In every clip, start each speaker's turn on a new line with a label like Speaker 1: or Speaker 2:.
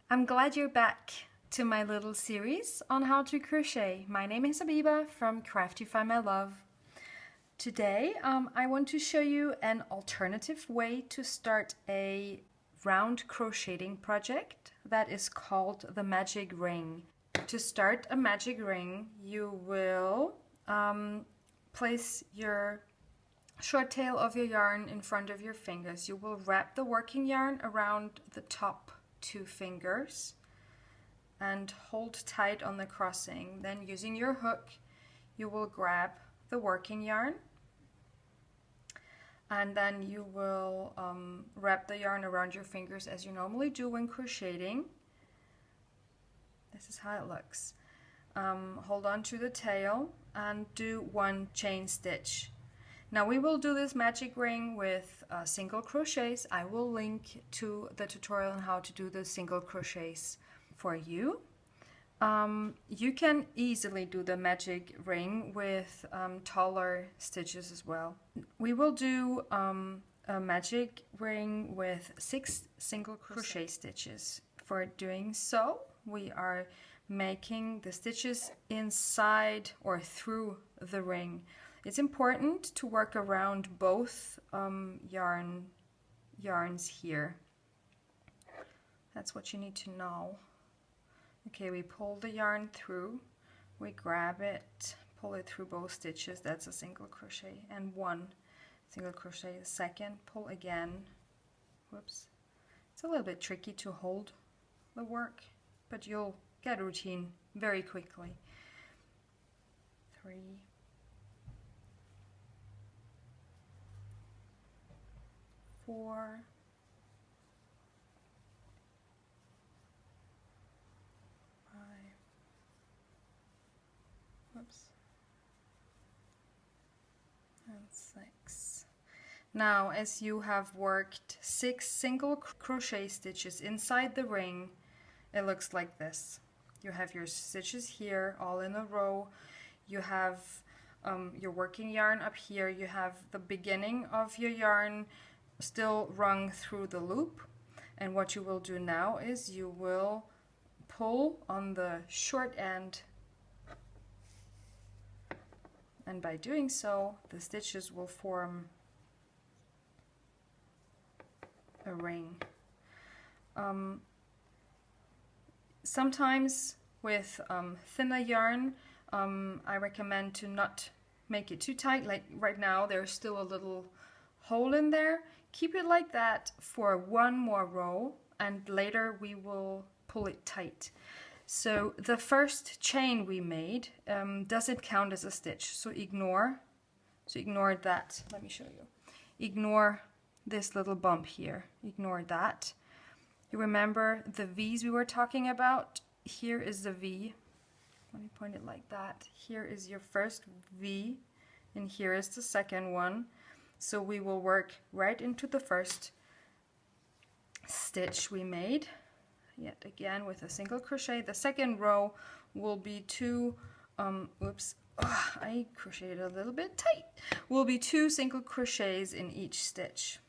Speaker 1: I'm glad you're back to my little series on how to crochet. My name is Abiba from Craftify My Love. Today I want to show you an alternative way to start a round crocheting project that is called the magic ring. To start a magic ring, you will place your short tail of your yarn in front of your fingers. You will wrap the working yarn around the top 2 fingers and hold tight on the crossing. Then using your hook, you will grab the working yarn and then you will wrap the yarn around your fingers as you normally do when crocheting. This is how it looks. Hold on to the tail and do 1 chain stitch. Now we will do this magic ring with single crochets. I will link to the tutorial on how to do the single crochets for you. You can easily do the magic ring with taller stitches as well. We will do a magic ring with 6 single crochet stitches. For doing so, we are making the stitches inside or through the ring. It's important to work around both yarns here. That's what you need to know. Okay, we pull the yarn through, we grab it, pull it through both stitches. That's a single crochet, and 1 single crochet. The second, pull again. Whoops. It's a little bit tricky to hold the work, but you'll get a routine very quickly. 3, 4, 5, whoops, and 6. Now, as you have worked 6 single crochet stitches inside the ring, it looks like this. You have your stitches here all in a row. You have your working yarn up here. You have the beginning of your yarn still rung through the loop, and what you will do now is you will pull on the short end, and by doing so the stitches will form a ring. Sometimes with thinner yarn, I recommend to not make it too tight. Like right now there's still a little hole in there. Keep it like that for 1 more row, and later we will pull it tight. So the first chain we made doesn't count as a stitch, so ignore that. Let me show you. Ignore this little bump here. Ignore that. You remember the V's we were talking about? Here is the V. Let me point it like that. Here is your first V, and here is the second one. So we will work right into the first stitch we made, yet again with a single crochet. The second row will be 2, I crocheted a little bit tight, will be 2 single crochets in each stitch.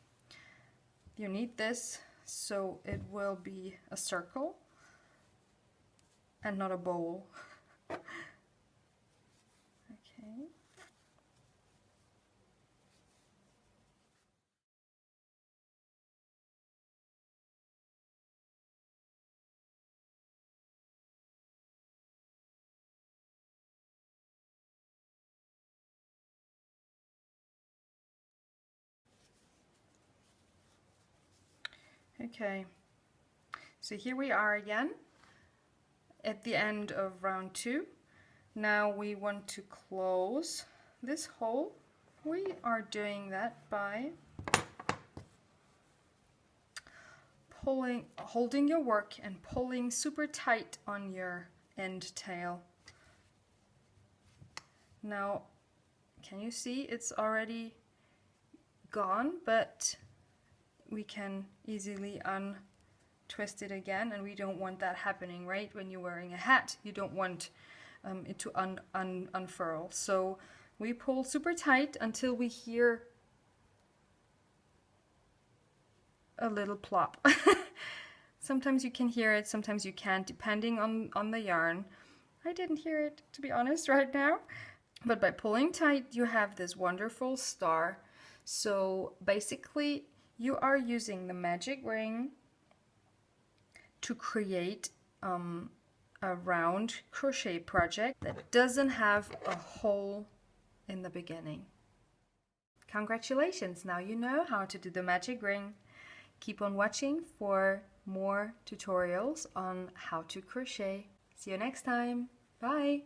Speaker 1: You need this so it will be a circle and not a bowl. Okay. Okay, so here we are again at the end of round 2. Now we want to close this hole. We are doing that by holding your work and pulling super tight on your end tail. Now, can you see it's already gone, but we can easily untwist it again, and we don't want that happening, right? When you're wearing a hat, you don't want it to unfurl. So we pull super tight until we hear a little plop. Sometimes you can hear it, sometimes you can't, depending on the yarn. I didn't hear it, to be honest, right now. But by pulling tight, you have this wonderful star. So basically, you are using the magic ring to create a round crochet project that doesn't have a hole in the beginning. Congratulations, now you know how to do the magic ring. Keep on watching for more tutorials on how to crochet. See you next time. Bye!